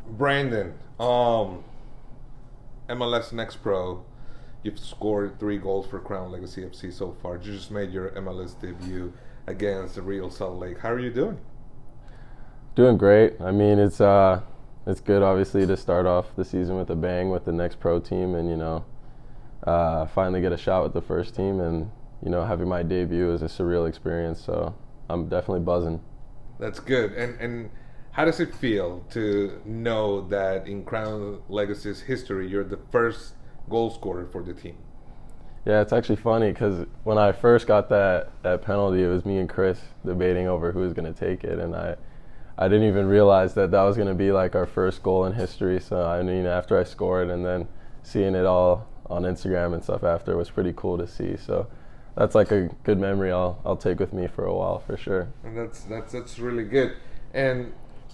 Brandon, MLS Next Pro, you've scored 3 goals for Crown Legacy FC so far. You just made your MLS debut against the Real Salt Lake. How are you doing? Doing great. I mean, it's good obviously to start off the season with a bang with the Next Pro team, and finally get a shot with the first team, and having my debut is a surreal experience. So I'm definitely buzzing. That's good. And how does it feel to know that in Crown Legacy's history, you're the first goal scorer for the team? Yeah, it's actually funny because when I first got that penalty, it was me and Chris debating over who was going to take it, and I didn't even realize that was going to be like our first goal in history. So I mean, after I scored and then seeing it all on Instagram and stuff after was pretty cool to see. So that's like a good memory I'll take with me for a while for sure. And that's really good. And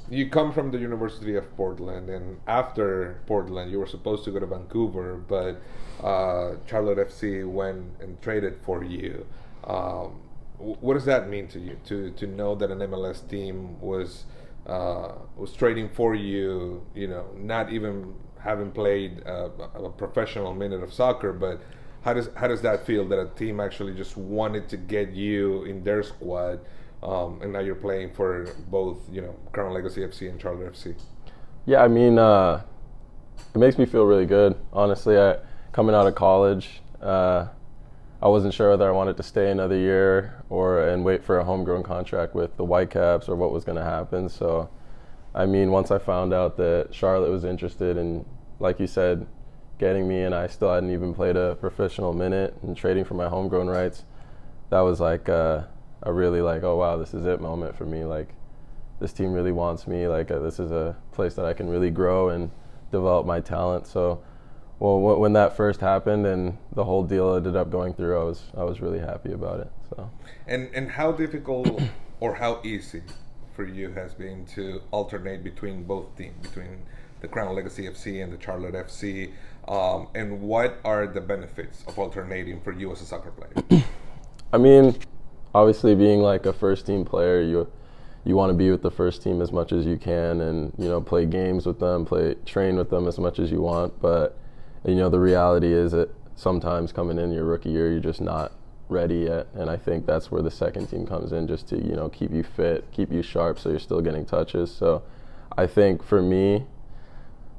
you come from the University of Portland, and after Portland, you were supposed to go to Vancouver, but Charlotte FC went and traded for you. What does that mean to you to know that an MLS team was trading for you? Not even having played a professional minute of soccer, but how does that feel that a team actually just wanted to get you in their squad, and now you're playing for both Crown Legacy FC and Charlotte FC? Yeah, I mean, it makes me feel really good. Honestly, coming out of college, I wasn't sure whether I wanted to stay another year and wait for a homegrown contract with the Whitecaps or what was going to happen. So, I mean, once I found out that Charlotte was interested in, like you said, getting me, and I still hadn't even played a professional minute and trading for my homegrown rights, that was like a really like, oh wow, this is it moment for me. Like, this team really wants me. Like, this is a place that I can really grow and develop my talent. So, well, when that first happened and the whole deal ended up going through, I was really happy about it. So. And how difficult or how easy for you has been to alternate between both teams, between the Crown Legacy FC and the Charlotte FC, and what are the benefits of alternating for you as a soccer player? I mean, obviously being like a first team player, you want to be with the first team as much as you can, and play games with them, train with them as much as you want. But the reality is that sometimes coming in your rookie year, you're just not ready yet, and I think that's where the second team comes in, just to keep you fit, keep you sharp, so you're still getting touches. So I think for me,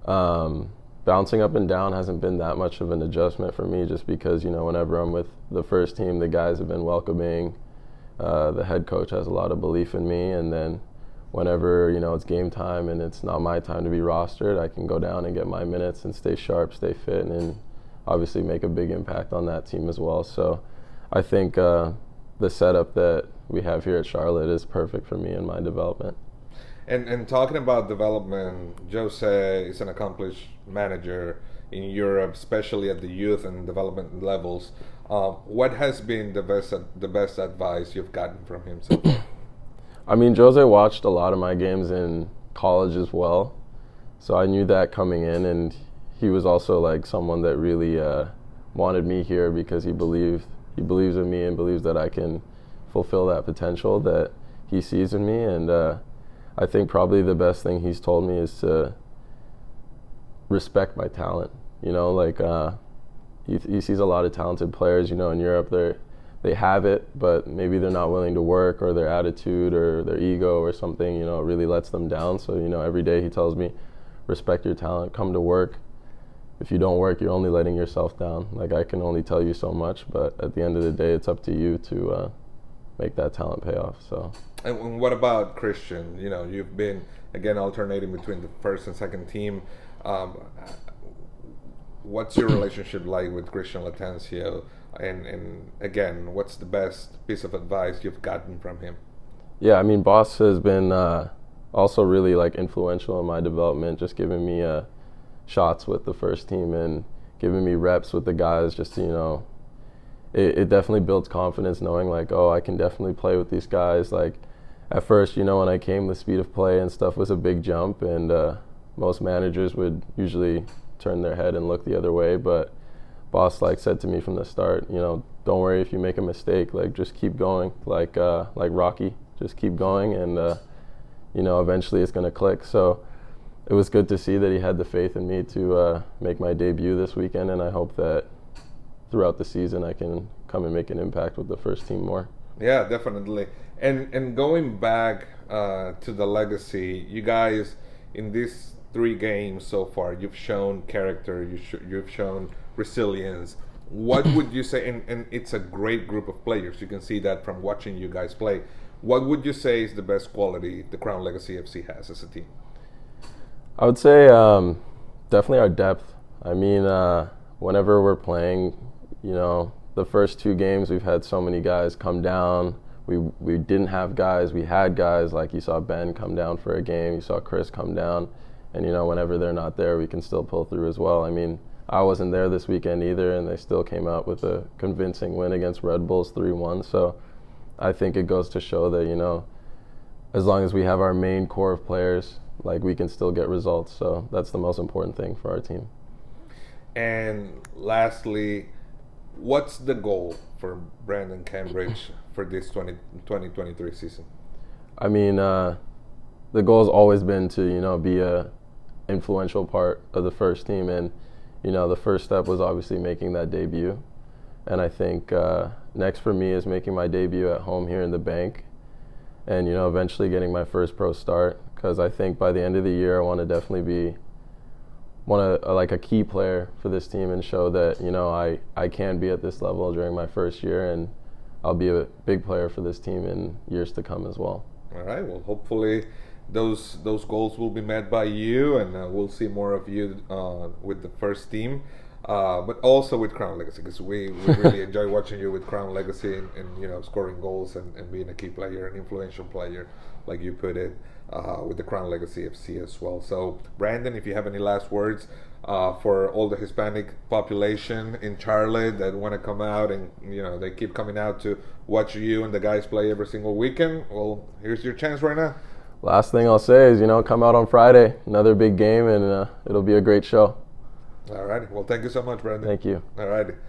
bouncing up and down hasn't been that much of an adjustment for me, just because whenever I'm with the first team, the guys have been welcoming. The head coach has a lot of belief in me, and then whenever it's game time and it's not my time to be rostered, I can go down and get my minutes and stay sharp, stay fit, and obviously make a big impact on that team as well. So I think the setup that we have here at Charlotte is perfect for me and my development. And talking about development, Jose is an accomplished manager in Europe, especially at the youth and development levels. What has been the best advice you've gotten from him so far? I mean, Jose watched a lot of my games in college as well, so I knew that coming in, and he was also like someone that really wanted me here because he believes in me and believes that I can fulfill that potential that he sees in me. And I think probably the best thing he's told me is to respect my talent. He sees a lot of talented players, in Europe. They have it, but maybe they're not willing to work, or their attitude or their ego or something, really lets them down. So, every day he tells me, respect your talent, come to work. If you don't work, you're only letting yourself down. Like, I can only tell you so much, but at the end of the day, it's up to you to make that talent pay off. So. And what about Christian? You've been, again, alternating between the first and second team. What's your relationship like with Christian Latancio? And again, what's the best piece of advice you've gotten from him? Yeah, I mean, Boss has been also really like influential in my development, just giving me shots with the first team and giving me reps with the guys. Just it definitely builds confidence knowing like, oh, I can definitely play with these guys. Like at first, when I came, the speed of play and stuff was a big jump, and most managers would usually turn their head and look the other way, but Boss said to me from the start, don't worry if you make a mistake, like just keep going, like Rocky, just keep going, and eventually it's going to click. So it was good to see that he had the faith in me to make my debut this weekend, and I hope that throughout the season I can come and make an impact with the first team more. Yeah, definitely. And going back to the legacy, you guys in these 3 games so far, you've shown character, you've shown resilience. What would you say? And it's a great group of players. You can see that from watching you guys play. What would you say is the best quality the Crown Legacy FC has as a team? I would say definitely our depth. I mean, whenever we're playing, you know, the first 2 games we've had so many guys come down. We didn't have guys. We had guys, like you saw Ben come down for a game. You saw Chris come down. And, you know, whenever they're not there, we can still pull through as well. I mean, I wasn't there this weekend either, and they still came out with a convincing win against Red Bulls 3-1. So I think it goes to show that, you know, as long as we have our main core of players, like, we can still get results. So that's the most important thing for our team. And lastly, what's the goal for Brandon Cambridge for this 2023 season? I mean, the goal has always been to, you know, be a influential part of the first team, and, you know, the first step was obviously making that debut. And I think next for me is making my debut at home here in the bank, and, you know, eventually getting my first pro start, because I think by the end of the year I want to definitely be like a key player for this team and show that, you know, I can be at this level during my first year, and I'll be a big player for this team in years to come as well. All right. Well, hopefully those goals will be met by you, and we'll see more of you with the first team, but also with Crown Legacy, because we really enjoy watching you with Crown Legacy and you know, scoring goals and being a key player, an influential player, like you put it, with the Crown Legacy FC as well. So, Brandon, if you have any last words for all the Hispanic population in Charlotte that want to come out, and you know, they keep coming out to watch you and the guys play every single weekend, well, here's your chance right now. Last thing I'll say is, you know, come out on Friday, another big game, and it'll be a great show. All right. Well, thank you so much, Brandon. Thank you. All right.